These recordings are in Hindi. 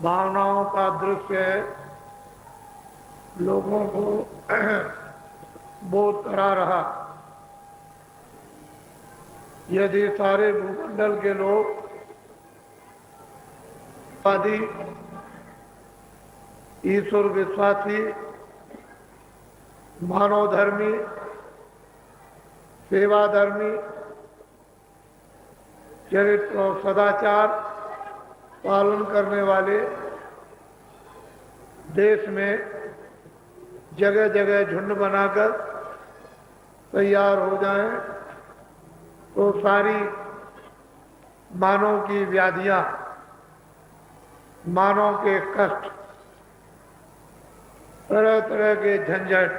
भावनाओं का दृश्य लोगों को बोध करा रहा। यदि सारे भूमंडल के लोग आदि ईश्वर विश्वासी, मानव धर्मी, सेवा धर्मी, चरित्र और सदाचार पालन करने वाले देश में जगह जगह झुंड बनाकर तैयार हो जाएं, तो सारी मानव की व्याधियां, मानव के कष्ट, तरह तरह के झंझट,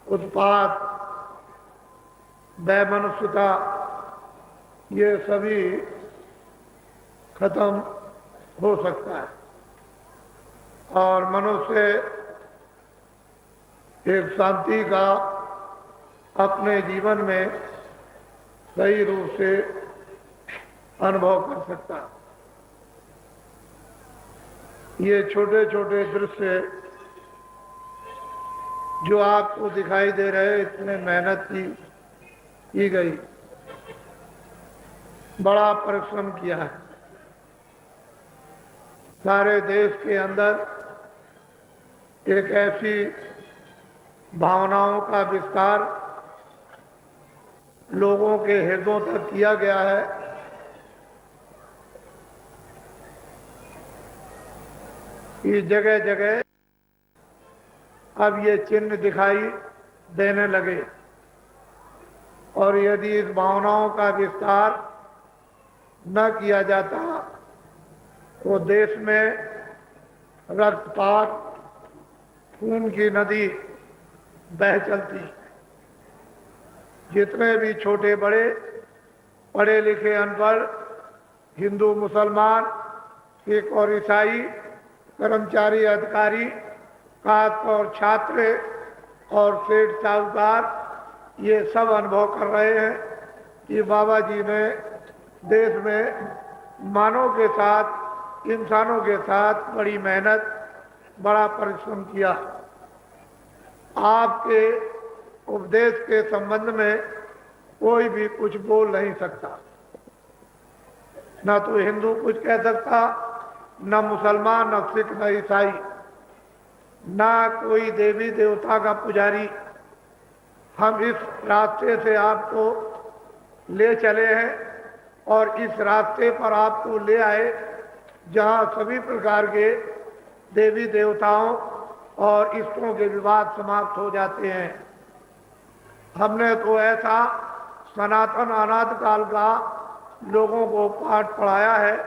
उत्पात, वैमनस्यता, ये सभी खत्म हो सकता है और मनुष्य एक शांति का अपने जीवन में सही रूप से अनुभव कर सकता है। ये छोटे छोटे दृश्य जो आपको दिखाई दे रहे, इतने मेहनत की गई, बड़ा परिश्रम किया है। सारे देश के अंदर एक ऐसी भावनाओं का विस्तार लोगों के हृदयों तक किया गया है कि जगह जगह अब ये चिन्ह दिखाई देने लगे। और यदि इस भावनाओं का विस्तार न किया जाता तो देश में रक्तपात, खून की नदी बह चलती। जितने भी छोटे बड़े, पढ़े लिखे अनपढ़, हिंदू मुसलमान, सिख और ईसाई, कर्मचारी अधिकारी, कास्ट और छात्र और सेठ साहूकार, ये सब अनुभव कर रहे हैं कि बाबा जी ने देश में मानव के साथ, इंसानों के साथ बड़ी मेहनत, बड़ा परिश्रम किया। आपके उपदेश के संबंध में कोई भी कुछ बोल नहीं सकता, न तो हिंदू कुछ कह सकता, न मुसलमान, न सिख, न ईसाई, ना कोई देवी देवता का पुजारी। हम इस रास्ते से आपको ले चले हैं और इस रास्ते पर आपको ले आए जहां सभी प्रकार के देवी देवताओं और ईश्वरों के विवाद समाप्त हो जाते हैं। हमने तो ऐसा सनातन अनादि काल का लोगों को पाठ पढ़ाया है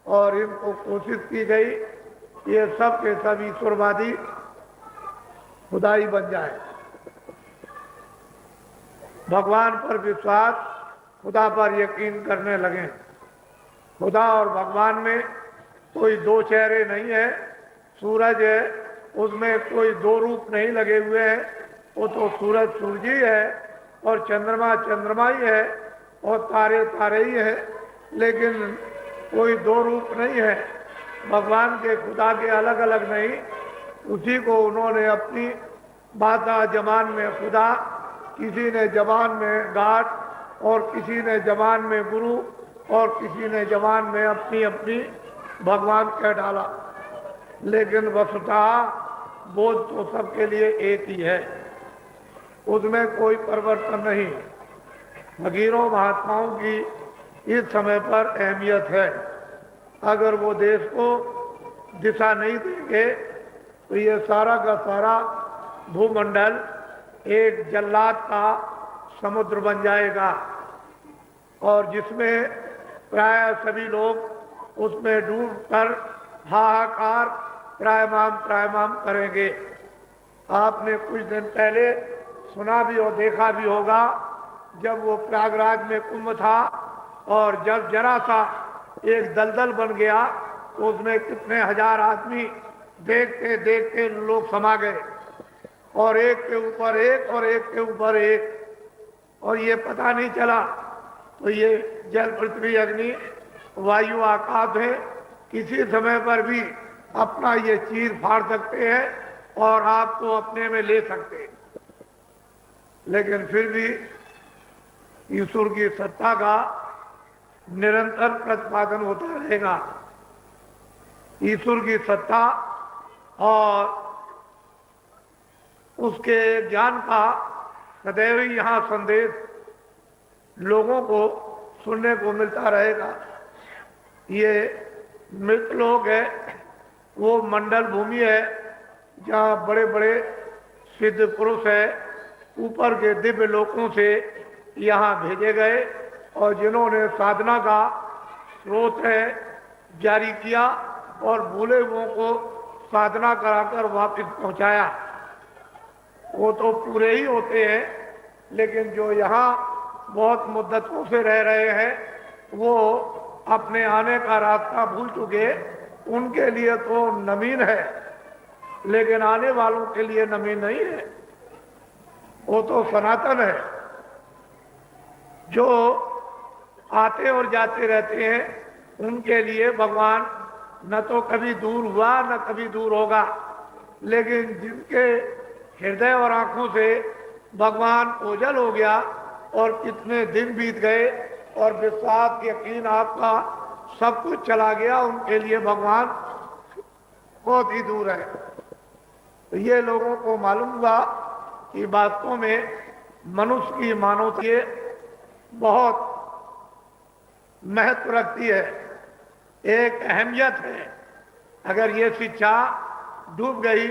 और इनको कोशिश की गई ये सब के सब ईश्वरवादी खुदाई बन जाए। भगवान पर विश्वास, खुदा पर यकीन करने लगे। खुदा और भगवान में कोई दो चेहरे नहीं है। सूरज है, उसमें कोई दो रूप नहीं लगे हुए हैं, वो तो सूरज सूरज ही है और चंद्रमा चंद्रमा ही है और तारे तारे ही है, लेकिन कोई दो रूप नहीं है। भगवान के खुदा के अलग अलग नहीं, उसी को उन्होंने अपनी भाषा जबान में खुदा, किसी ने जबान में गाड और किसी ने जबान में गुरु और किसी ने जबान में अपनी अपनी भगवान कह डाला, लेकिन वस्तुतः बोध तो सबके लिए एक ही है, उसमें कोई परिवर्तन नहीं। फकीरों महात्माओं की इस समय पर अहमियत है। अगर वो देश को दिशा नहीं देंगे तो ये सारा का सारा भूमंडल एक जल्लाद का समुद्र बन जाएगा और जिसमें प्राय सभी लोग उसमें डूबकर हाहाकार त्रायमाम करेंगे। आपने कुछ दिन पहले सुना भी और देखा भी होगा, जब वो प्रयागराज में कुंभ था और जब जरा सा एक दलदल बन गया तो उसमें कितने हजार आदमी देखते देखते लोग समा गए और एक के ऊपर एक और एक के ऊपर एक, और ये पता नहीं चला। तो ये जल, पृथ्वी, अग्नि, वायु, आकाश है, किसी समय पर भी अपना ये चीर फाड़ सकते हैं और आपको अपने में ले सकते हैं। लेकिन फिर भी ईश्वर की सत्ता का निरंतर प्रतिपादन होता रहेगा। ईश्वर की सत्ता और उसके ज्ञान का सदैव ही यहाँ संदेश लोगों को सुनने को मिलता रहेगा। ये मृतलोक है, वो मंडल भूमि है जहाँ बड़े बड़े सिद्ध पुरुष है ऊपर के दिव्य लोकों से यहाँ भेजे गए और जिन्होंने साधना का स्रोत है जारी किया और भूले हुओं को साधना कराकर वापस पहुंचाया। वो तो पूरे ही होते हैं, लेकिन जो यहाँ बहुत मुद्दतों से रह रहे हैं वो अपने आने का रास्ता भूल चुके, उनके लिए तो नवीन है, लेकिन आने वालों के लिए नवीन नहीं है, वो तो सनातन है। जो आते और जाते रहते हैं उनके लिए भगवान न तो कभी दूर हुआ न कभी दूर होगा, लेकिन जिनके हृदय और आंखों से भगवान ओझल हो गया और कितने दिन बीत गए और विश्वास यकीन आपका सब कुछ चला गया, उनके लिए भगवान बहुत ही दूर है। तो ये लोगों को मालूम हुआ कि वास्तव में मनुष्य की मानवता बहुत महत्व रखती है, एक अहमियत है। अगर ये शिक्षा डूब गई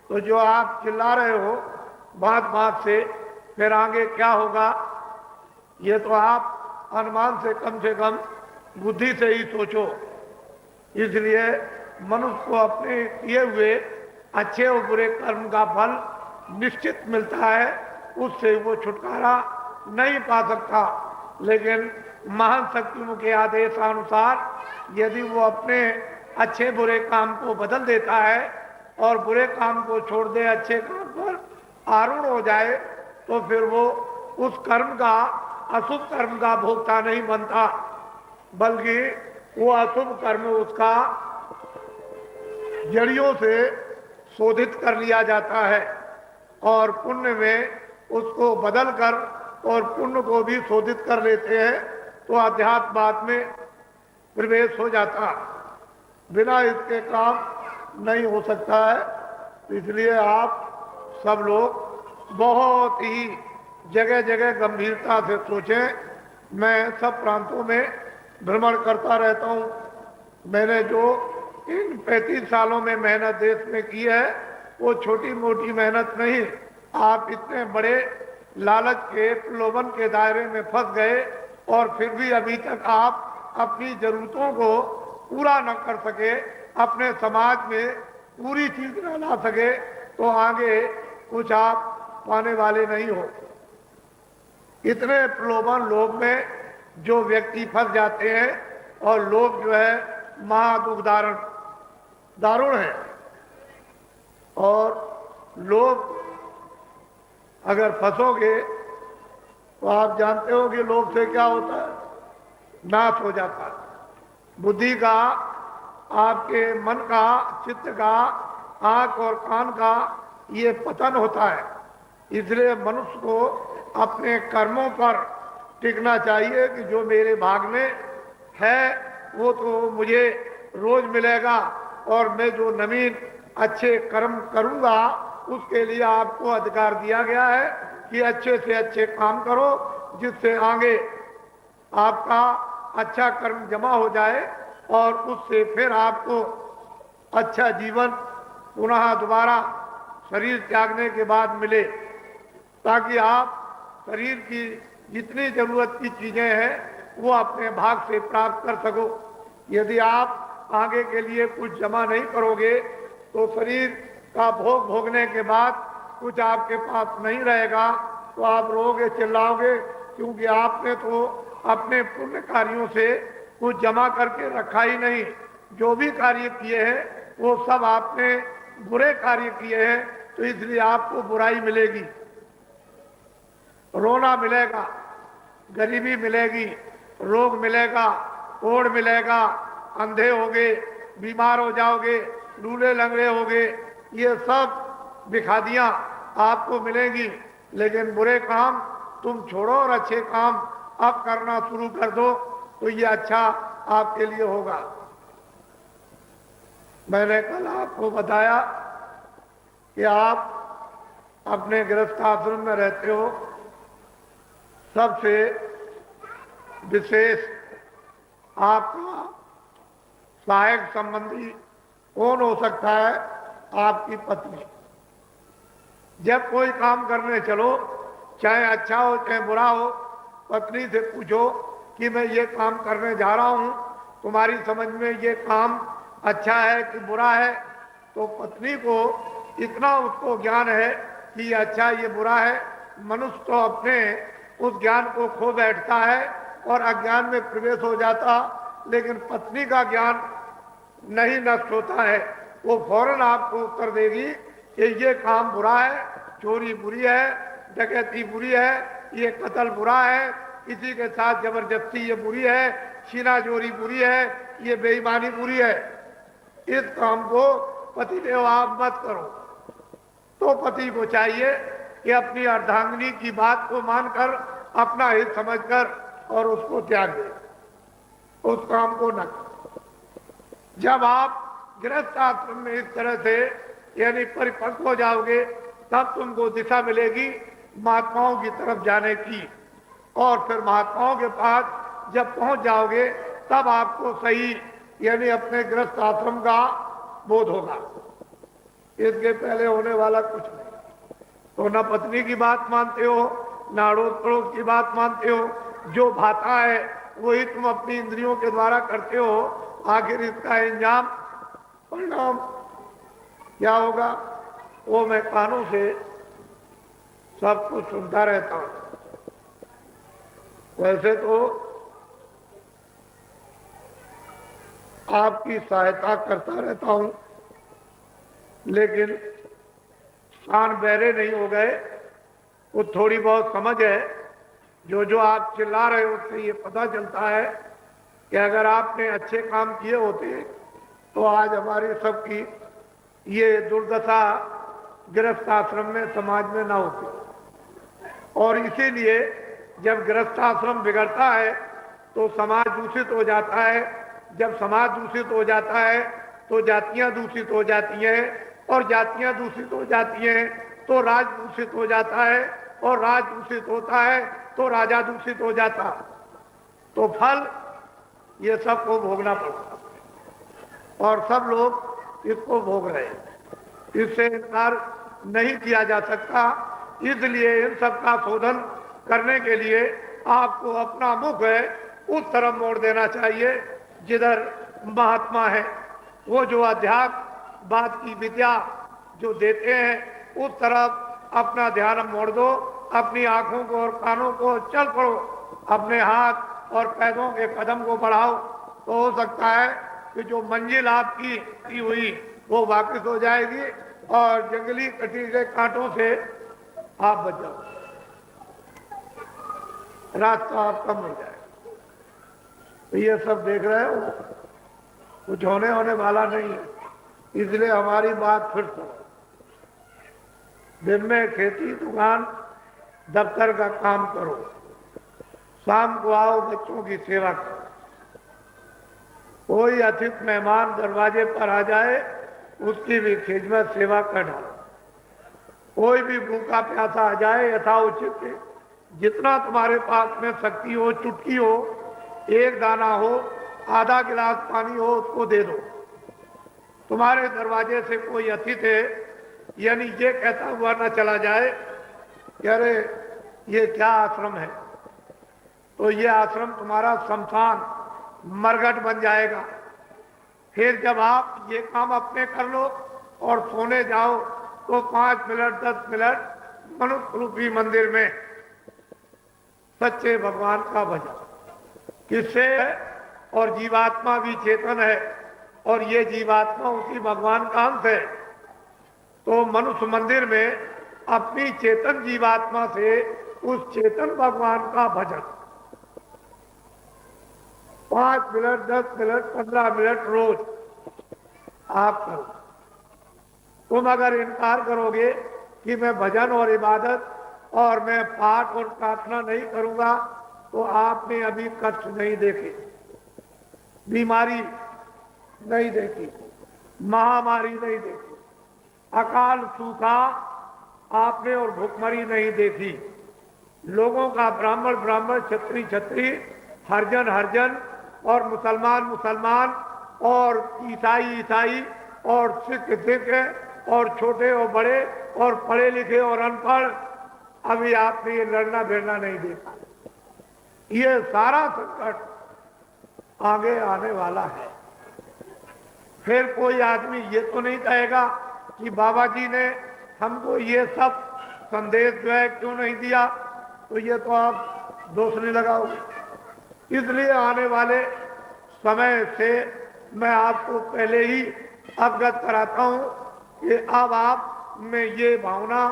तो जो आप चिल्ला रहे हो बात बात से फिर आगे क्या होगा, ये तो आप अनुमान से कम बुद्धि से ही सोचो। इसलिए मनुष्य को अपने किए हुए अच्छे और बुरे कर्म का फल निश्चित मिलता है, उससे वो छुटकारा नहीं पा सकता। लेकिन महान शक्तियों के आदेशानुसार यदि वो अपने अच्छे बुरे काम को बदल देता है और बुरे काम को छोड़ दे, अच्छे काम पर आरूढ़ हो जाए, तो फिर वो उस कर्म का अशुभ कर्म का भोक्ता नहीं बनता, बल्कि वो अशुभ कर्म उसका जड़ियों से शोधित कर लिया जाता है और पुण्य में उसको बदल कर और पुण्य को भी शोधित कर लेते हैं, तो अध्यात्मवाद में प्रवेश हो जाता। बिना इसके काम नहीं हो सकता है। इसलिए आप सब लोग बहुत ही जगह जगह गंभीरता से सोचें। मैं सब प्रांतों में भ्रमण करता रहता हूँ। मैंने जो इन 35 सालों में मेहनत देश में की है वो छोटी मोटी मेहनत नहीं। आप इतने बड़े लालच के प्रलोभन के दायरे में फंस गए और फिर भी अभी तक आप अपनी जरूरतों को पूरा न कर सके, अपने समाज में पूरी चीज न ला सके, तो आगे कुछ आप पाने वाले नहीं हो। इतने प्रलोभन लोभ में जो व्यक्ति फंस जाते हैं और लोग जो है महादुख दारुण है। और लोग अगर फंसोगे तो आप जानते हो कि लोभ से क्या होता है, नाश हो जाता है। बुद्धि का, आपके मन का, चित्त का, आंख और कान का ये पतन होता है। इसलिए मनुष्य को अपने कर्मों पर टिकना चाहिए कि जो मेरे भाग में है वो तो मुझे रोज मिलेगा और मैं जो नवीन अच्छे कर्म करूंगा उसके लिए आपको अधिकार दिया गया है कि अच्छे से अच्छे काम करो, जिससे आगे आपका अच्छा कर्म जमा हो जाए और उससे फिर आपको अच्छा जीवन पुनः दोबारा शरीर त्यागने के बाद मिले, ताकि आप शरीर की जितनी जरूरत की चीजें हैं वो अपने भाग से प्राप्त कर सको। यदि आप आगे के लिए कुछ जमा नहीं करोगे तो शरीर का भोग भोगने के बाद कुछ आपके पास नहीं रहेगा, तो आप रोगे चिल्लाओगे, क्योंकि आपने तो अपने पुण्य कार्यों से कुछ जमा करके रखा ही नहीं। जो भी कार्य किए हैं वो सब आपने बुरे कार्य किए हैं, तो इसलिए आपको बुराई मिलेगी, रोना मिलेगा, गरीबी मिलेगी, रोग मिलेगा, कोढ़ मिलेगा, अंधे होगे, बीमार हो जाओगे, लूले लंगड़े होगे, ये सब बिखादियां आपको मिलेंगी। लेकिन बुरे काम तुम छोड़ो और अच्छे काम अब करना शुरू कर दो, तो ये अच्छा आपके लिए होगा। मैंने कल आपको बताया कि आप अपने गृहस्थ आश्रम में रहते हो, सबसे विशेष आपका सहायक संबंधी कौन हो सकता है? आपकी पत्नी। जब कोई काम करने चलो, चाहे अच्छा हो चाहे बुरा हो, पत्नी से पूछो कि मैं ये काम करने जा रहा हूं, तुम्हारी समझ में ये काम अच्छा है कि बुरा है? तो पत्नी को इतना उसको ज्ञान है कि ये अच्छा ये बुरा है। मनुष्य तो अपने उस ज्ञान को खो बैठता है और अज्ञान में प्रवेश हो जाता, लेकिन पत्नी का ज्ञान नहीं नष्ट होता है। वो फौरन आपको उत्तर देगी कि ये काम बुरा है, चोरी बुरी है, डकैती बुरी है, ये कत्ल बुरा है, किसी के साथ जबरदस्ती ये बुरी है, छीना चोरी बुरी है, ये बेईमानी बुरी है। इस काम को पतिदेव आप मत करो। तो पति को चाहिए कि अपनी अर्धांगिनी की बात को मानकर, अपना हित समझकर और उसको त्याग दे, उस काम को न करो। जब आप गृहस्थ आश्रम में इस तरह से यानी परिपक्व हो जाओगे, तब तुमको दिशा मिलेगी महात्माओं की तरफ जाने की। और फिर महात्माओं के पास जब पहुंच जाओगे, तब आपको सही यानी अपने गृहस्थ आश्रम का बोध होगा। इसके पहले होने वाला कुछ नहीं। तो न पत्नी की बात मानते हो, न अड़ोस पड़ोस की बात मानते हो। जो भाता है वही तुम अपनी इंद्रियों के द्वारा करते हो। आखिर इसका अंजाम परिणाम क्या होगा, वो मैं कानों से सब कुछ सुनता रहता हूं। वैसे तो आपकी सहायता करता रहता हूं, लेकिन कान बहरे नहीं हो गए। वो थोड़ी बहुत समझ है। जो आप चिल्ला रहे हो उससे ये पता चलता है कि अगर आपने अच्छे काम किए होते तो आज हमारी सबकी ये दुर्दशा गृहस्थ आश्रम में समाज में ना होती। और इसीलिए जब गृहस्थ आश्रम बिगड़ता है तो समाज दूषित हो जाता है। जब समाज दूषित हो जाता है तो जातियां दूषित हो जाती हैं, और जातियां दूषित हो जाती हैं तो राज दूषित हो जाता है, और राज दूषित होता है तो राजा दूषित हो जाता। तो फल ये सबको भोगना पड़ता, और सब लोग इसको भोग रहे हैं। इससे इनकार नहीं किया जा सकता। इसलिए इन सब का शोधन करने के लिए आपको अपना मुख है उस तरफ मोड़ देना चाहिए जिधर महात्मा है। वो जो अध्यात्म बात की विद्या जो देते हैं, उस तरफ अपना ध्यान मोड़ दो। अपनी आंखों को और कानों को चल पड़ो, अपने हाथ और पैरों के कदम को बढ़ाओ। तो हो सकता है कि जो मंजिल आपकी हुई वो वापस हो जाएगी, और जंगली कटीले कांटों से आप बच जाओ, रास्ता आपका मिल जाएगा। तो ये सब देख रहे हो, कुछ होने वाला नहीं है। इसलिए हमारी बात फिर सुनो। दिन में खेती, दुकान, दफ्तर का काम करो, शाम को आओ बच्चों की सेवा करो। कोई अतिथि मेहमान दरवाजे पर आ जाए, उसकी भी खिदमत सेवा कर डालो। कोई भी भूखा प्यासा आ जाए, यथाउचित जितना तुम्हारे पास में शक्ति हो, चुटकी हो, एक दाना हो, आधा गिलास पानी हो, उसको दे दो। तुम्हारे दरवाजे से कोई अतिथि है यानी ये कहता हुआ ना चला जाए कि अरे ये क्या आश्रम है, तो ये आश्रम तुम्हारा शमशान मरघट बन जाएगा। फिर जब आप ये काम अपने कर लो और सोने जाओ, तो 5 मिनट 10 मिनट मनुष्य रूपी मंदिर में सच्चे भगवान का भजन किससे है। और जीवात्मा भी चेतन है, और ये जीवात्मा उसी भगवान का अंश है। तो मनुष्य मंदिर में अपनी चेतन जीवात्मा से उस चेतन भगवान का भजन 5 मिनट 10 मिनट 15 मिनट रोज आप करो। तुम अगर इनकार करोगे कि मैं भजन और इबादत और मैं पाठ और प्रार्थना नहीं करूंगा, तो आपने अभी कष्ट नहीं देखे, बीमारी नहीं देखी, महामारी नहीं देखी, अकाल सूखा आपने और भुखमरी नहीं देखी। लोगों का ब्राह्मण ब्राह्मण, क्षत्रिय क्षत्रिय, हरिजन हरिजन और मुसलमान मुसलमान और ईसाई ईसाई और सिख सिख और छोटे और बड़े और पढ़े लिखे और अनपढ़, अभी आपने ये लड़ना भिड़ना नहीं देखा। ये सारा संकट आगे आने वाला है। फिर कोई आदमी ये तो नहीं कहेगा कि बाबा जी ने हमको ये सब संदेश जो है क्यों नहीं दिया, तो ये तो आप दोष नहीं लगाओगे। इसलिए आने वाले समय से मैं आपको पहले ही अवगत कराता हूं कि अब आप में ये भावना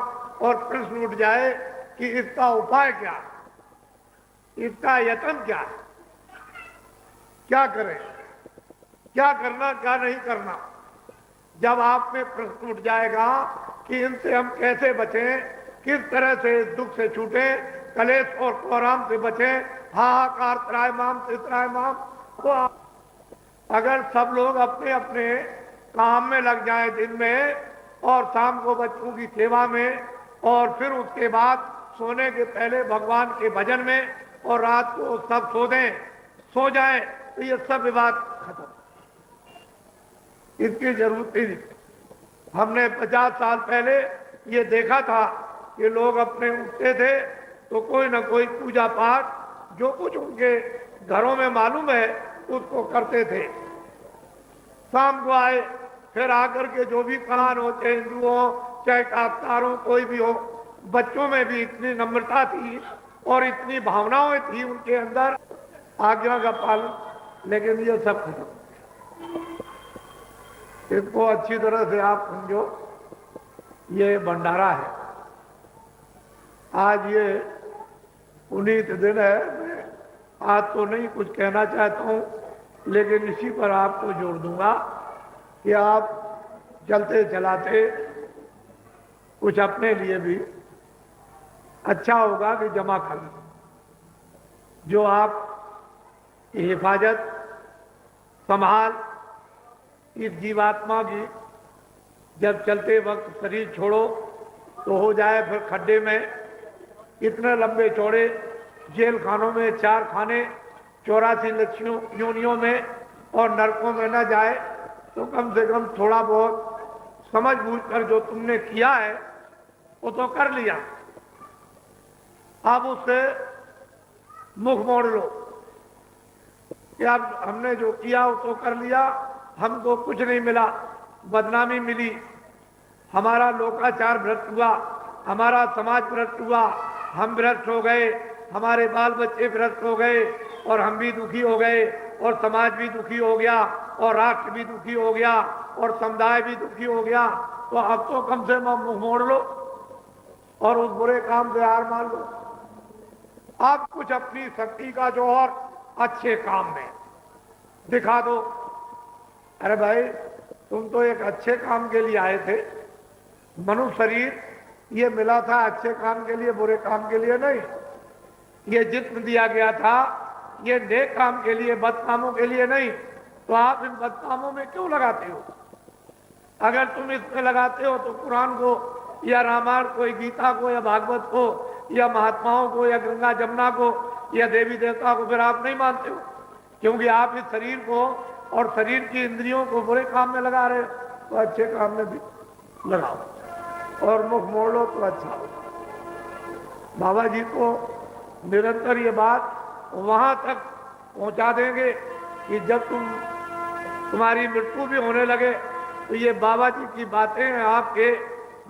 और प्रश्न उठ जाए कि इसका उपाय क्या है, इसका यत्न क्या है, क्या करें, क्या करना क्या नहीं करना। जब आप में प्रश्न उठ जाएगा कि इनसे हम कैसे बचें, किस तरह से दुख से छूटें, कलेश और कोराम से बचें, हाहाकार त्रायमाम से त्रायमाम, तो अगर सब लोग अपने अपने काम में लग जाएं दिन में और शाम को बच्चों की सेवा में और फिर उसके बाद सोने के पहले भगवान के भजन में और रात को सब सो जाएं, तो ये सब विवाद खत्म। इसकी जरूरत ही नहीं। हमने 50 साल पहले ये देखा था कि लोग अपने उठते थे तो कोई ना कोई पूजा पाठ जो कुछ उनके घरों में मालूम है उसको करते थे। शाम को आए, फिर आकर के जो भी कहान हो, चाहे हिंदू हो चाहे काफ्तार कोई भी हो, बच्चों में भी इतनी नम्रता थी और इतनी भावनाएं थी उनके अंदर, आज्ञा का पालन। लेकिन ये सब खत्म। इसको अच्छी तरह से आप समझो, ये भंडारा है। आज ये पुनीत दिन है। मैं आज तो नहीं कुछ कहना चाहता हूं, लेकिन इसी पर आपको जोड़ दूंगा कि आप चलते चलाते कुछ अपने लिए भी अच्छा होगा कि जमा कर लें, जो आप हिफाजत संभाल इस जीवात्मा की जब चलते वक्त शरीर छोड़ो तो हो जाए फिर खड्डे में। इतने लंबे चौड़े जेल खानों में 4 खाने 84 लक्ष्यों योनियों में और नरकों में न जाए, तो कम से कम थोड़ा बहुत समझ बूझ कर जो तुमने किया है वो तो कर लिया, अब उससे मुख मोड़ लो कि अब हमने जो किया वो तो कर लिया, हमको कुछ नहीं मिला, बदनामी मिली, हमारा लोकाचार भ्रष्ट हुआ, हमारा समाज भ्रष्ट हुआ, हम भ्रष्ट हो गए, हमारे बाल बच्चे भ्रष्ट हो गए और हम भी दुखी हो गए और समाज भी दुखी हो गया और राष्ट्र भी दुखी हो गया और समुदाय भी दुखी हो गया। तो अब तो कम से कम मुंह मोड़ लो और उस बुरे काम से हार मान लो। आप कुछ अपनी शक्ति का जो और अच्छे काम में दिखा दो। अरे भाई, तुम तो एक अच्छे काम के लिए आए थे। मनुष्य शरीर ये मिला था अच्छे काम के लिए, बुरे काम के लिए नहीं। ये जिस्म दिया गया था ये नेक काम के लिए, बद कामों के लिए नहीं। तो आप इन बद कामों में क्यों लगाते हो? अगर तुम इसमें लगाते हो तो कुरान को या रामायण को या गीता को या भागवत को या महात्माओं को या गंगा जमुना को या देवी देवता को फिर आप नहीं मानते हो, क्योंकि आप इस शरीर को और शरीर की इंद्रियों को बुरे काम में लगा रहे हो। तो अच्छे काम में भी लगाओ और मुख मोड़ लो तो अच्छा हो। बाबा जी को निरंतर ये बात वहां तक पहुंचा देंगे कि जब तुम्हारी मृत्यु भी होने लगे तो ये बाबा जी की बातें आपके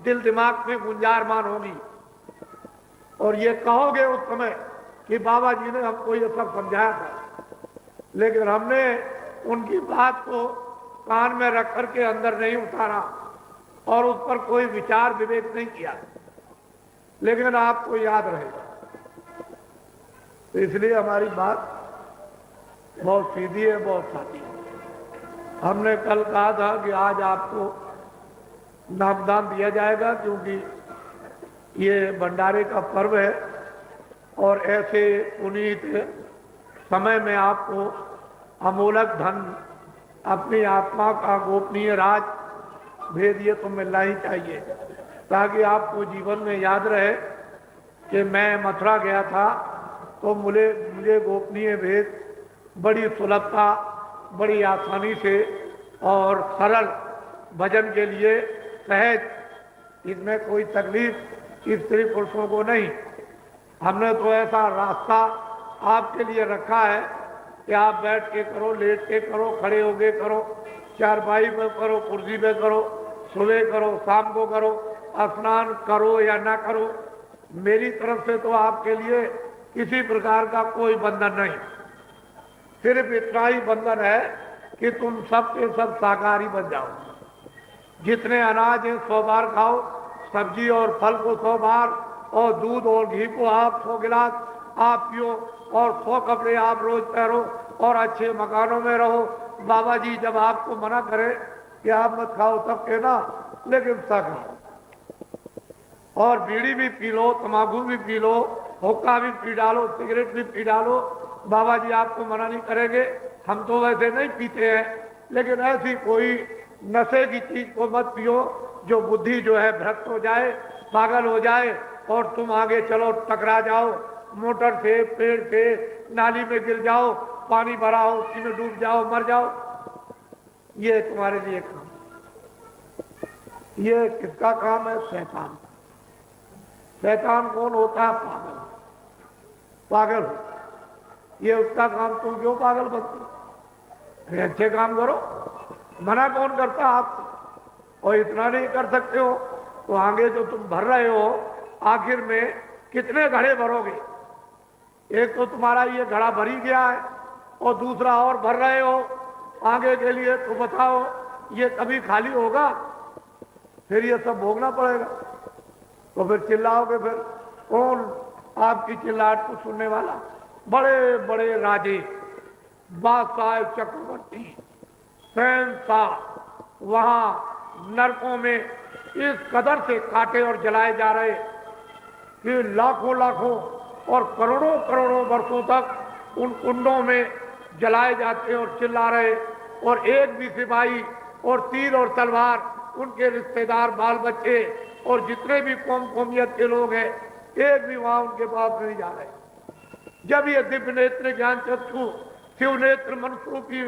दिल दिमाग में गुंजारमान होंगी और ये कहोगे उस समय कि बाबा जी ने हमको ये सब समझाया था, लेकिन हमने उनकी बात को कान में रख करके अंदर नहीं उतारा और उस पर कोई विचार विवेक नहीं किया। लेकिन आपको याद रहेगा। तो इसलिए हमारी बात बहुत सीधी है, बहुत सादी है। हमने कल कहा था कि आज आपको नामदान दिया जाएगा, क्योंकि ये भंडारे का पर्व है और ऐसे पुनीत समय में आपको अमूलक धन, अपनी आत्मा का गोपनीय राज भेद ये तो मिलना ही चाहिए, ताकि आपको जीवन में याद रहे कि मैं मथुरा गया था तो मुझे गोपनीय भेद बड़ी सुलभता, बड़ी आसानी से और सरल भजन के लिए सहज, इसमें कोई तकलीफ स्त्री पुरुषों को नहीं। हमने तो ऐसा रास्ता आपके लिए रखा है कि आप बैठ के करो, लेट के करो, खड़े होके करो, चारपाई पे करो, कुर्सी पे करो, सुबह करो, शाम को करो, स्नान करो या ना करो, मेरी तरफ से तो आपके लिए किसी प्रकार का कोई बंधन नहीं। सिर्फ इतना ही बंधन है कि तुम सब के सब शाकाहारी बन जाओ। जितने अनाज हैं 100 बार खाओ, सब्जी और फल को 100 बार, और दूध और घी को आप 100 गिलास आप पियो, और 100 कपड़े आप रोज पहनो, और अच्छे मकानों में रहो। बाबा जी जब आपको मना करे कि आप मत खाओ तब कहना, लेकिन सब खाओ, और बीड़ी भी पी लो, तम्बाकू भी पी लो, हुक्का भी पी डालो, सिगरेट भी पी डालो, बाबा जी आपको मना नहीं करेंगे। हम तो वैसे नहीं पीते हैं, लेकिन ऐसी कोई नशे की चीज को मत पियो जो बुद्धि जो है भ्रष्ट हो जाए, पागल हो जाए, और तुम आगे चलो टकरा जाओ, मोटर से, पेड़ से, नाली में गिर जाओ, पानी भरा हो उसी में डूब जाओ, मर जाओ। ये तुम्हारे लिए काम, ये किसका काम है? शैतान का। शैतान कौन होता है? पागल। पागल ये उसका काम, तुम क्यों पागल बनते? अच्छे काम करो, मना कौन करता आपको? और इतना नहीं कर सकते हो तो आगे जो तुम भर रहे हो, आखिर में कितने घड़े भरोगे? एक तो तुम्हारा ये घड़ा भर ही गया है, और दूसरा और भर रहे हो आगे के लिए, तो बताओ ये कभी खाली होगा? फिर ये सब भोगना पड़ेगा। तो फिर चिल्लाओगे, फिर कौन आपकी चिल्लाहट को सुनने वाला? बड़े बड़े राजे, बादशाह, चक्रवर्ती, शहंशाह, वहां नरकों में इस कदर से काटे और जलाए जा रहे कि लाखों लाखों और करोड़ों करोड़ों वर्षों तक उन कुंडों में जलाए जाते और चिल्ला रहे, और एक भी सिपाही और तीर और तलवार, उनके रिश्तेदार, बाल बच्चे और जितने भी कौम कौमियत के लोग हैं, एक भी वहां उनके पास नहीं जा रहे। जब ये दिव्य नेत्र ज्ञान चक्षु शिव नेत्र मनुष्यों की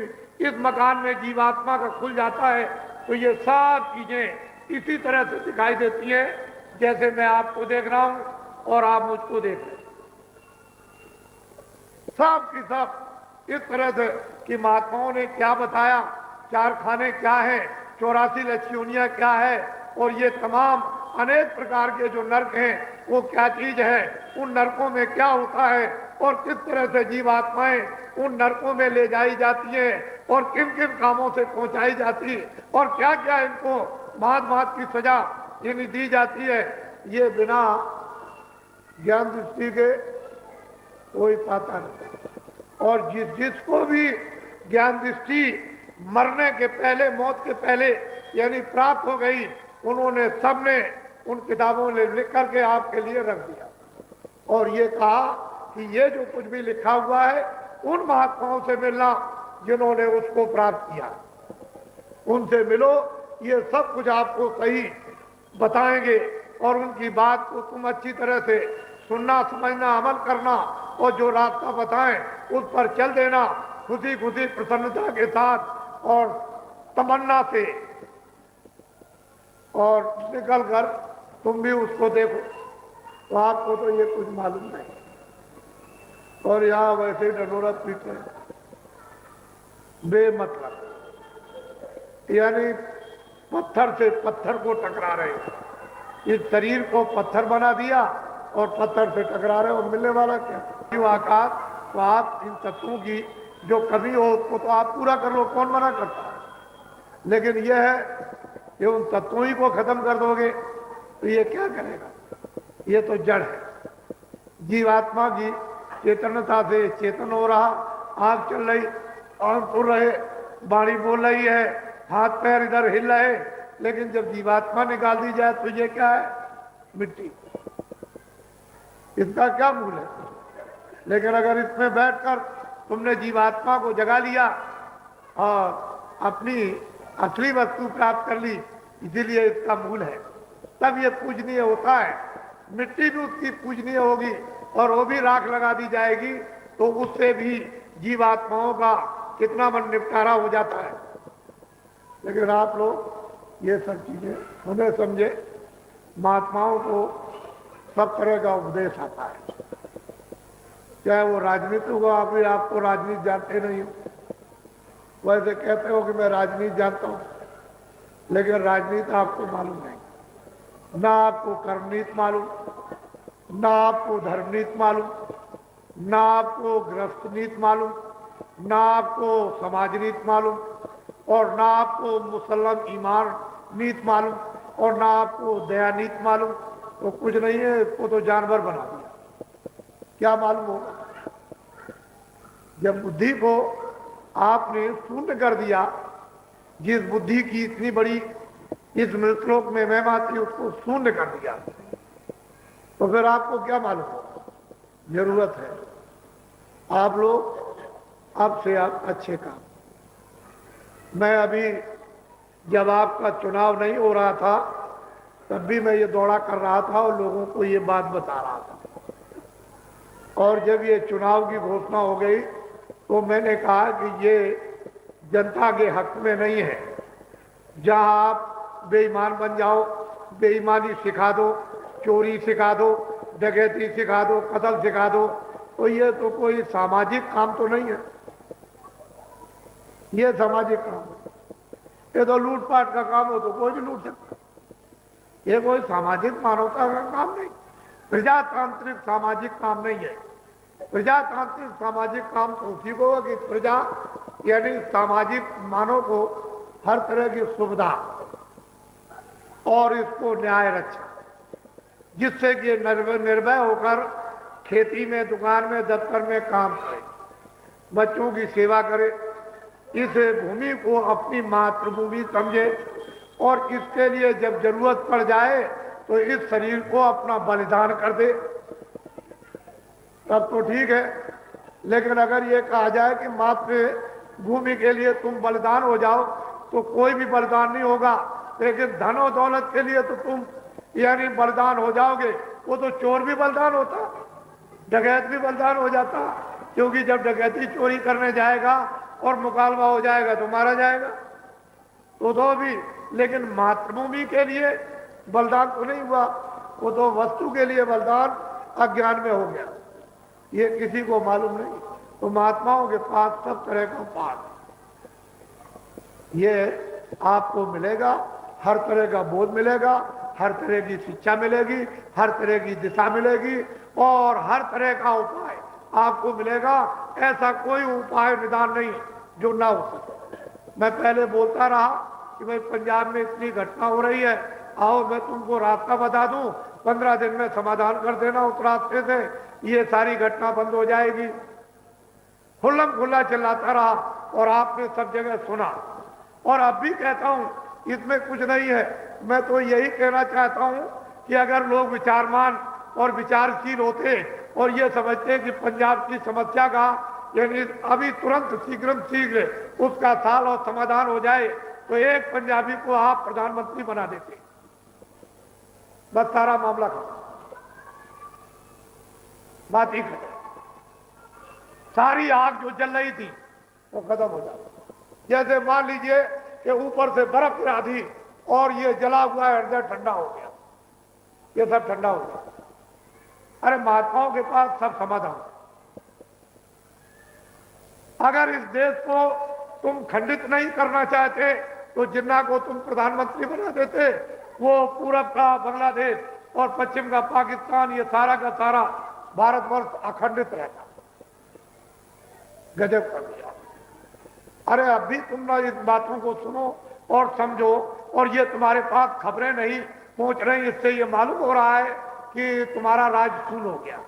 इस मकान में जीवात्मा का खुल जाता है, तो ये सब चीजें इसी तरह से दिखाई देती हैं जैसे मैं आपको देख रहा हूं और आप मुझको देख रहे हैं। सब की सब इस तरह से कि महात्माओं ने क्या बताया, 4 खाने क्या है, 84 लक्ष्योनियां क्या है, और ये तमाम अनेक प्रकार के जो नरक हैं वो क्या चीज है, उन नरकों में क्या होता है, और किस तरह से जीवात्माएं उन नरकों में ले जाई जाती हैं, और किन किन कामों से पहुंचाई जाती है, और क्या क्या इनको भांत भांत की सजा इन्हें दी जाती है, ये बिना ज्ञान दृष्टि के कोई पाता नहीं। और जिसको भी ज्ञान दृष्टि मरने के पहले, मौत के पहले यानी प्राप्त हो गई, उन्होंने सबने उन किताबों में लिख करके आपके लिए रख दिया, और ये कहा कि ये जो कुछ भी लिखा हुआ है उन महात्माओं से मिलना जिन्होंने उसको प्राप्त किया, उनसे मिलो, ये सब कुछ आपको सही बताएंगे, और उनकी बात को तुम अच्छी तरह से सुनना, समझना, अमल करना, और जो रास्ता बताएं उस पर चल देना, खुशी खुशी प्रसन्नता के साथ और तमन्ना से, और निकल कर तुम भी उसको देखो। तो आपको तो ये कुछ मालूम नहीं, और यहाँ वैसे डडोरा पीते हैं बेमतलब, यानी पत्थर से पत्थर को टकरा रहे। इस शरीर को पत्थर बना दिया और पत्थर से टकरा रहे, और मिलने वाला क्या? क्यों आकाश? तो आप इन तत्वों की जो कमी हो उसको तो आप पूरा कर लो, कौन मना करता है? लेकिन यह है कि उन तत्वों ही को खत्म कर दोगे तो ये क्या करेगा? ये तो जड़ है। जीवात्मा की चेतनता से चेतन हो रहा, आग चल रही, आग सुन रहे, वाणी बोल रही है, हाथ पैर इधर हिल रहे, लेकिन जब जीवात्मा निकाल दी जाए तो ये क्या है? मिट्टी। इसका क्या मूल है? लेकिन अगर इसमें बैठकर तुमने जीवात्मा को जगा लिया और अपनी असली वस्तु प्राप्त कर ली, इसीलिए इसका मूल है, तब ये पूजनीय होता है। मिट्टी भी उसकी पूजनीय होगी और वो भी राख लगा दी जाएगी, तो उससे भी जीवात्माओं का कितना मन निपटारा हो जाता है। लेकिन आप लोग ये सब चीजें सुने समझे, महात्माओं को सब तरह का उपदेश आता है, चाहे वो राजनीति हो। अभी आपको राजनीति जानते नहीं हो, वैसे कहते हो कि मैं राजनीति जानता हूं, लेकिन राजनीति आपको मालूम नहीं, ना आपको कर्मनीति मालूम, ना आपको धर्मनीति मालूम, ना आपको गृहस्थ नीति मालूम, ना आपको समाज नीति मालूम, और ना आपको मुसलमान ईमान नीति मालूम, और ना आपको दया नीति मालूम। तो कुछ नहीं है, इसको तो जानवर बना दिया। क्या मालूम होगा? जब बुद्धि को आपने शून्य कर दिया, जिस बुद्धि की इतनी बड़ी इस श्लोक में महिमा थी, उसको शून्य कर दिया, तो फिर आपको क्या मालूम होगा? जरूरत है आप लोग अब से आप अच्छे काम। मैं अभी जब आपका चुनाव नहीं हो रहा था, तब भी मैं ये दौड़ा कर रहा था और लोगों को ये बात बता रहा था, और जब ये चुनाव की घोषणा हो गई तो मैंने कहा कि ये जनता के हक में नहीं है। जहां आप बेईमान बन जाओ, बेईमानी सिखा दो, चोरी सिखा दो, डकैती सिखा दो, कत्ल सिखा दो, तो ये तो कोई सामाजिक काम तो नहीं है। ये सामाजिक काम है, ये तो लूटपाट का काम हो तो कोई भी लूट सकता है। ये कोई सामाजिक मानवता का काम नहीं, प्रजातांत्रिक सामाजिक काम नहीं है। प्रजातांत्रिक सामाजिक काम तो उसी को है कि प्रजा यानी सामाजिक मानव को हर तरह की सुविधा और इसको न्याय रक्षा, जिससे कि निर्भय होकर खेती में, दुकान में, दफ्तर में काम करे, बच्चों की सेवा करे, इस भूमि को अपनी मातृभूमि समझे, और इसके लिए जब जरूरत पड़ जाए तो इस शरीर को अपना बलिदान कर दे, तब तो ठीक है। लेकिन अगर ये कहा जाए कि मातृभूमि के लिए तुम बलिदान हो जाओ, तो कोई भी बलिदान नहीं होगा। लेकिन धन और दौलत के लिए तो तुम यानी बलिदान हो जाओगे। वो तो चोर भी बलिदान होता, डकैत भी बलिदान हो जाता, क्योंकि जब डकैती चोरी करने जाएगा और मुकालमा हो जाएगा तो मारा जाएगा, तो भी। लेकिन मातृभूमि के लिए बलिदान तो नहीं हुआ, वो तो वस्तु के लिए बलिदान अज्ञान में हो गया, ये किसी को मालूम नहीं। तो महात्माओं के पास सब तरह का पाठ ये आपको मिलेगा, हर तरह का बोध मिलेगा, हर तरह की शिक्षा मिलेगी, हर तरह की दिशा मिलेगी, और हर तरह का उपाय आपको मिलेगा। ऐसा कोई उपाय निदान नहीं जो ना हो सके। मैं पहले बोलता रहा कि भाई पंजाब में इतनी घटना हो रही है, आओ मैं तुमको रास्ता बता दूं, 15 दिन में समाधान कर देना उस रास्ते से, ये सारी घटना बंद हो जाएगी। खुल्लम खुल्ला चिल्लाता रहा और आपने सब जगह सुना, और अब भी कहता हूं इसमें कुछ नहीं है। मैं तो यही कहना चाहता हूं कि अगर लोग विचारमान और विचारशील होते और ये समझते कि पंजाब की समस्या का यानी अभी तुरंत शीघ्र उसका साल और समाधान हो जाए, तो एक पंजाबी को आप प्रधानमंत्री बना देते, बस सारा मामला खत्म, बात ही खत्म। सारी आग जो जल रही थी वो खत्म हो जाती। जैसे मान लीजिए कि ऊपर से बर्फ गिरा दी और ये जला हुआ हृदय ठंडा हो गया, ये सब ठंडा हो गया। अरे महात्माओं के पास सब समाधान। अगर इस देश को तुम खंडित नहीं करना चाहते तो जिन्ना को तुम प्रधानमंत्री बना देते, वो पूरब का बांग्लादेश और पश्चिम का पाकिस्तान, ये सारा का सारा भारतवर्ष अखंडित रहता। गजब कर दिया। अरे अब भी तुम ना इस बातों को सुनो और समझो, और ये तुम्हारे पास खबरें नहीं पहुंच रही, इससे ये मालूम हो रहा है कि तुम्हारा राज खून हो गया।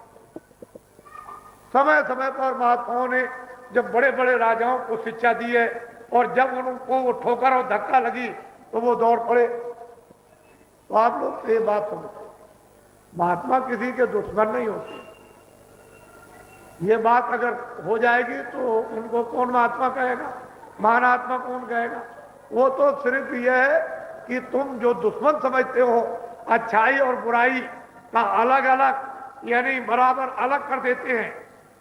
समय समय पर महात्माओं ने जब बड़े बड़े राजाओं को शिक्षा दी है और जब उनको वो ठोकर और धक्का लगी तो वो दौड़ पड़े। तो आप लोग तो ये बात समझो, महात्मा किसी के दुश्मन नहीं होते। ये बात अगर हो जाएगी तो उनको कौन महात्मा कहेगा, महान आत्मा कौन कहेगा? वो तो सिर्फ ये है कि तुम जो दुश्मन समझते हो, अच्छाई और बुराई का अलग अलग यानी बराबर अलग कर देते हैं,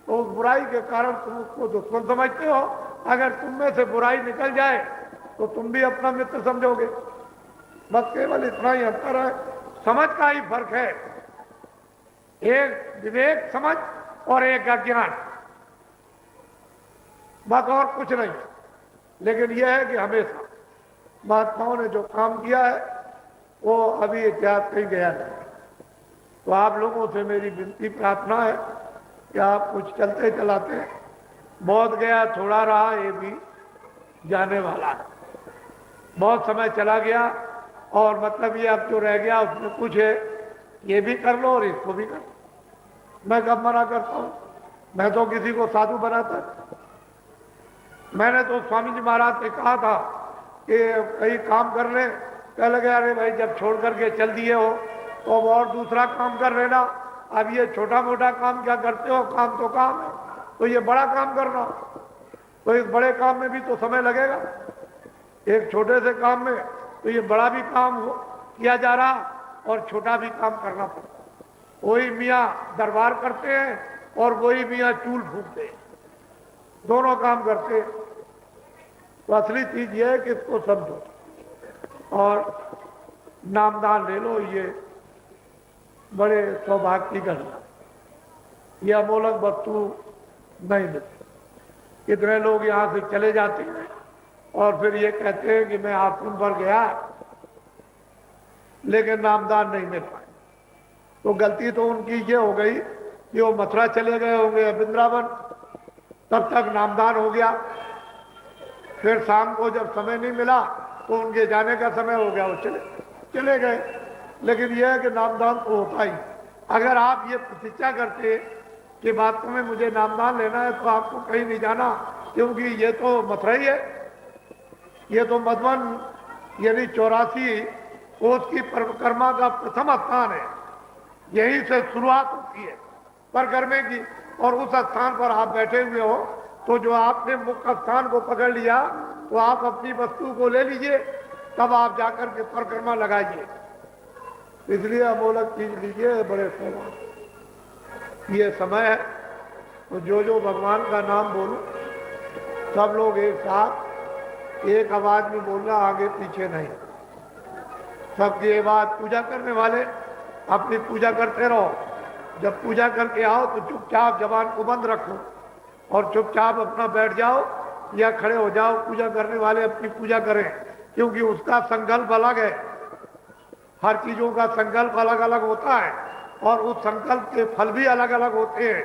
तो उस बुराई के कारण तुम उसको दुश्मन समझते हो। अगर तुम में से बुराई निकल जाए तो तुम भी अपना मित्र समझोगे। बस केवल इतना ही अंतर है, समझ का ही फर्क है। एक विवेक समझ और एक अज्ञान, बस और कुछ नहीं। लेकिन यह है कि हमेशा महात्माओं ने जो काम किया है वो अभी इतिहास कहीं गया नहीं। तो आप लोगों से मेरी विनती प्रार्थना है कि आप कुछ चलते चलाते, बहुत गया थोड़ा रहा, ये भी जाने वाला है। बहुत समय चला गया और मतलब ये अब जो रह गया उसमें कुछ है, ये भी कर लो और इसको भी कर लो। मैं कब मना करता हूँ? मैं तो किसी को साधु बनाता। मैंने तो स्वामी जी महाराज से कहा था कि कहीं काम कर ले, कह लगे अरे भाई जब छोड़ करके चल दिए हो तो अब और दूसरा काम कर लेना। अब ये छोटा मोटा काम क्या करते हो, काम तो काम है, तो ये बड़ा काम करना। तो इस बड़े काम में भी तो समय लगेगा, एक छोटे से काम में तो ये बड़ा भी काम किया जा रहा और छोटा भी काम करना पड़ता। वही मियाँ दरबार करते हैं और वही मियाँ चूल फूकते हैं, दोनों काम करते हैं। तो असली चीज ये है कि इसको समझो और नामदान ले लो। ये बड़े सौभाग्य की घटना, ये अमोलक वस्तु नहीं मिलती। कितने लोग यहाँ से चले जाते हैं और फिर ये कहते हैं कि मैं आश्रम पर गया लेकिन नामदान नहीं मिल पाए। तो गलती तो उनकी ये हो गई कि वो मथुरा चले गए होंगे, वृंदावन, तब तक नामदान हो गया। फिर शाम को जब समय नहीं मिला तो उनके जाने का समय हो गया, वो चले गए। लेकिन यह है कि नामदान तो होता ही। अगर आप ये प्रतिज्ञा करते कि वास्तव में मुझे नामदान लेना है तो आपको कहीं नहीं जाना, क्योंकि ये तो मथुरा ही है, ये तो मधुबन यानी 84 कोस की परिक्रमा का प्रथम स्थान है। यहीं से शुरुआत होती है परिक्रमा की, और उस स्थान पर आप बैठे हुए हो तो जो आपने मुख्य स्थान को पकड़ लिया तो आप अपनी वस्तु को ले लीजिए, तब आप जाकर के परिक्रमा लगाइए। इसलिए अमोलक चीज लीजिए, बड़े सौभाग्य ये समय है। तो जो भगवान का नाम बोलो, सब लोग एक साथ एक आवाज में बोलना, आगे पीछे नहीं। सबकी ये बात, पूजा करने वाले अपनी पूजा करते रहो। जब पूजा करके आओ तो चुपचाप जबान को बंद रखो और चुपचाप अपना बैठ जाओ या खड़े हो जाओ। पूजा करने वाले अपनी पूजा करें, क्योंकि उसका संकल्प अलग है। हर चीजों का संकल्प अलग अलग होता है और उस संकल्प के फल भी अलग अलग होते हैं।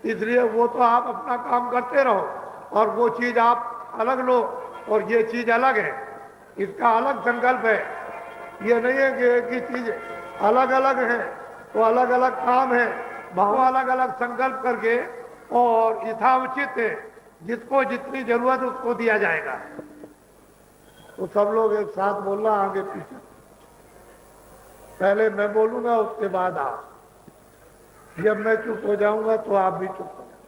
इसलिए वो तो आप अपना काम करते रहो और वो चीज आप अलग लो और ये चीज अलग है, इसका अलग संकल्प है। ये नहीं है कि एक ही चीज अलग अलग है तो अलग अलग काम है। भाव अलग अलग संकल्प करके और यथाउचित है, जिसको जितनी जरूरत उसको दिया जाएगा। तो सब लोग एक साथ बोलना, आगे पीछे। पहले मैं बोलूंगा, उसके बाद आप। जब मैं चुप हो जाऊंगा तो आप भी चुप हो जाओ।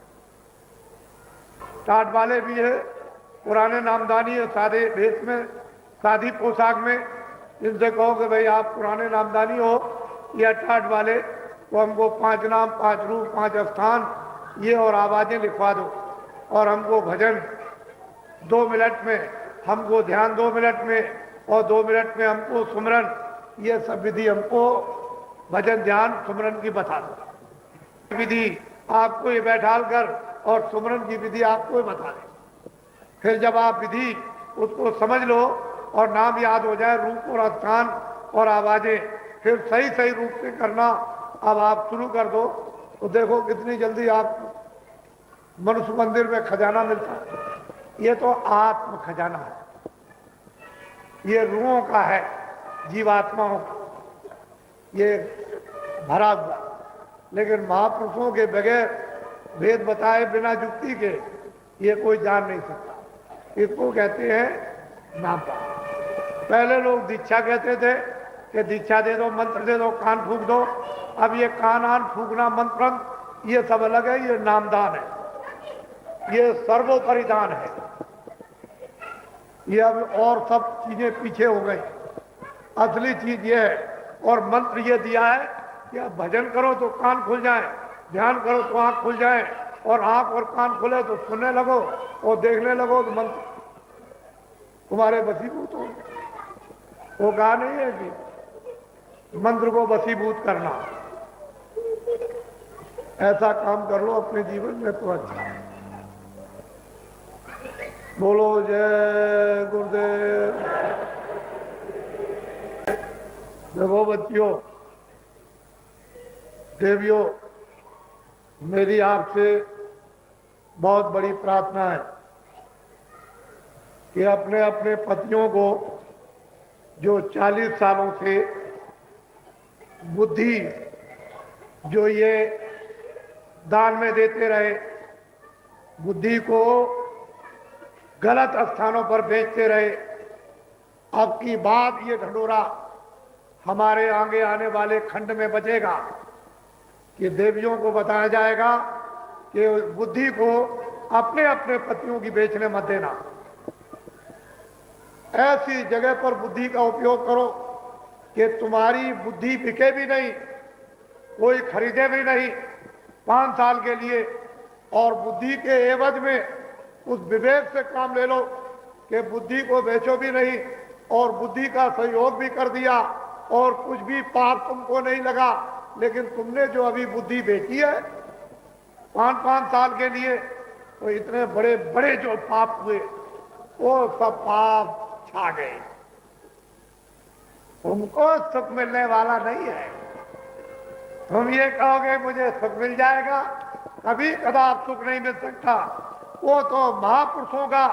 टाट वाले भी है, पुराने नामदानी है, सादे भेष में, सादी पोशाक में। जिनसे कहो कि भाई आप पुराने नामदानी हो या टाट वाले, तो हमको 5 नाम, 5 रूप, 5 स्थान ये और आवाजें लिखवा दो, और हमको भजन 2 मिनट में, हमको ध्यान 2 मिनट में, और 2 मिनट में हमको सुमरन, ये सब विधि हमको भजन ध्यान सुमरन की बता दो। विधि आपको ये बैठाल कर और सुमरन की विधि आपको ये बता दे। फिर जब आप विधि उसको समझ लो और नाम याद हो जाए, रूप और स्थान और आवाजें फिर सही सही रूप से करना अब आप शुरू कर दो, तो देखो कितनी जल्दी आप मनुष्य मंदिर में खजाना मिलता है। ये तो आत्म खजाना है, ये रूहों का है, जीवात्माओं का ये भरा हुआ। लेकिन महापुरुषों के बगैर भेद बताए बिना युक्ति के ये कोई जान नहीं सकता। इसको कहते हैं नामदान। पहले लोग दीक्षा कहते थे कि दीक्षा दे दो, मंत्र दे दो, कान फूंक दो। अब ये कान आन फूंकना, मंत्र, ये सब अलग है, ये नामदान है, ये सर्वोपरि दान है। ये अब और सब चीजें पीछे हो गई, असली चीज ये है। और मंत्र ये दिया है कि आप भजन करो तो कान खुल जाए, ध्यान करो तो आंख खुल जाए, और आंख और कान खुले तो सुनने लगो, और देखने लगो तो मंत्र तुम्हारे वशीभूत हो। वो कहा नहीं है कि मंत्र को वशीभूत करना, ऐसा काम कर लो अपने जीवन में तो अच्छा है। बोलो जय गुरुदेव। देखो बच्चियों, देवियों, मेरी आपसे बहुत बड़ी प्रार्थना है कि अपने अपने पतियों को जो 40 सालों से बुद्धि जो ये दान में देते रहे, बुद्धि को गलत स्थानों पर बेचते रहे, अब की बात ये ढंढोरा हमारे आगे आने वाले खंड में बचेगा कि देवियों को बताया जाएगा कि बुद्धि को अपने अपने पतियों की बेचने मत देना। ऐसी जगह पर बुद्धि का उपयोग करो कि तुम्हारी बुद्धि बिके भी नहीं, कोई खरीदे भी नहीं 5 साल के लिए, और बुद्धि के एवज में उस विवेक से काम ले लो कि बुद्धि को बेचो भी नहीं, और बुद्धि का सहयोग भी कर दिया, और कुछ भी पाप तुमको नहीं लगा। लेकिन तुमने जो अभी बुद्धि बेची है 5-5 साल के लिए, तो इतने बड़े बड़े जो पाप हुए वो सब पाप छा गए। तुमको सुख मिलने वाला नहीं है। तुम ये कहोगे मुझे सुख मिल जाएगा, कभी कदाप सुख नहीं मिल सकता। वो तो महापुरुषों का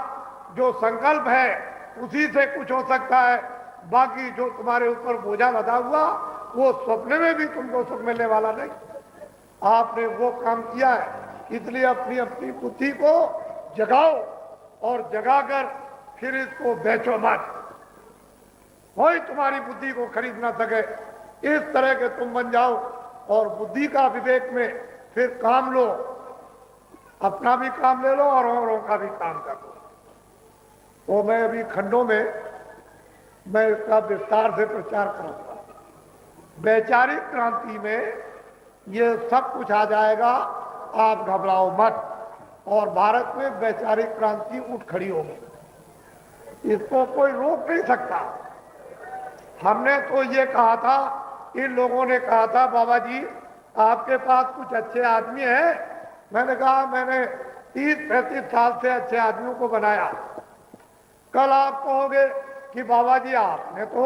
जो संकल्प है उसी से कुछ हो सकता है। बाकी जो तुम्हारे ऊपर बोझा लदा हुआ, वो सपने में भी तुमको सुख मिलने वाला नहीं। आपने वो काम किया है, इसलिए अपनी अपनी बुद्धि को जगाओ, और जगाकर फिर इसको बेचो मत। कोई तुम्हारी बुद्धि को खरीद ना सके, इस तरह के तुम बन जाओ, और बुद्धि का विवेक में फिर काम लो, अपना भी काम ले लो और औरों का भी काम कर लो। तो मैं अभी खंडों में मैं इसका विस्तार से प्रचार करूंगा। वैचारिक क्रांति में ये सब कुछ आ जाएगा, आप घबराओ मत, और भारत में वैचारिक क्रांति उठ खड़ी होगी, इसको कोई रोक नहीं सकता। हमने तो ये कहा था, इन लोगों ने कहा था बाबा जी आपके पास कुछ अच्छे आदमी हैं। मैंने कहा मैंने 30-35 साल से अच्छे आदमियों को बनाया। कल आप कहोगे कि बाबा जी आपने तो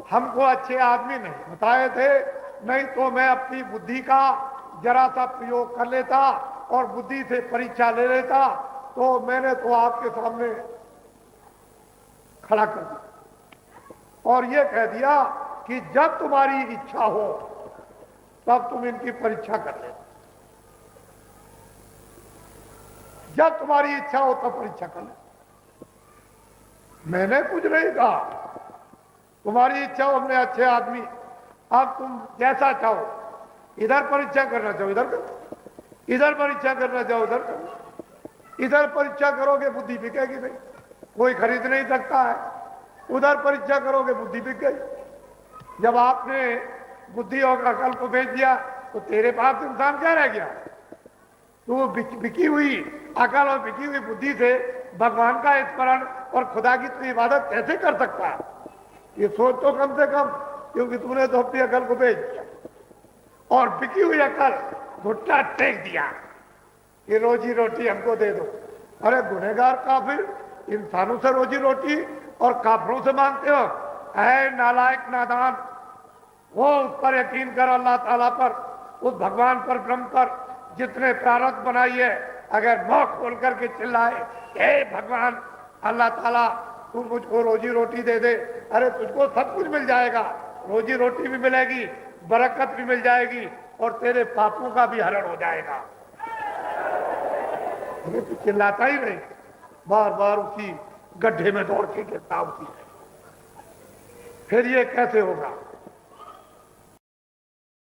हमको अच्छे आदमी नहीं बताए थे, नहीं तो मैं अपनी बुद्धि का जरा सा प्रयोग कर लेता और बुद्धि से परीक्षा ले लेता। तो मैंने तो आपके सामने खड़ा कर दिया और ये कह दिया कि जब तुम्हारी इच्छा हो तब तुम इनकी परीक्षा कर लेना, जब तुम्हारी इच्छा हो तब परीक्षा कर लेना। मैंने कुछ नहीं कहा, तुम्हारी इच्छा हो, हमने अच्छे आदमी, अब तुम जैसा चाहो, इधर परीक्षा करना चाहो इधर करो, इधर परीक्षा करना चाहो उधर करो। इधर परीक्षा करोगे बुद्धि बिकेगी नहीं, कोई खरीद नहीं सकता है। उधर परीक्षा करोगे बुद्धि बिक गई। जब आपने बुद्धि और अकल को बेच दिया तो तेरे पास इंसान क्या रह गया? तो बिकी हुई अकल और बिकी हुई बुद्धि से भगवान का स्मरण और खुदा की तो इबादत कैसे कर सकता है? ये सोच तो कम से कम, क्योंकि तूने तो अपनी अकल को बेच दिया और बिकी हुई अकल घुट्टा टेक दिया कि रोजी रोटी हमको दे दो। अरे गुनहगार काफिर इंसानों से रोजी रोटी और काफिरों से मांगते हो? ऐ नालायक नादान, वो उस पर यकीन कर, अल्लाह ताला पर, उस भगवान पर, ब्रह्म पर, जितने प्रारब्ध बनाई है। अगर मुंह खोल करके चिल्लाए हे भगवान अल्लाह ताला तू मुझको रोजी रोटी दे दे, अरे तुझको सब कुछ मिल जाएगा, रोजी रोटी भी मिलेगी, बरकत भी मिल जाएगी और तेरे पापों का भी हरण हो जाएगा। अरे तू चिल्लाता ही नहीं, बार बार उसी गड्ढे में दौड़ के गिरता उसी। फिर ये कैसे होगा?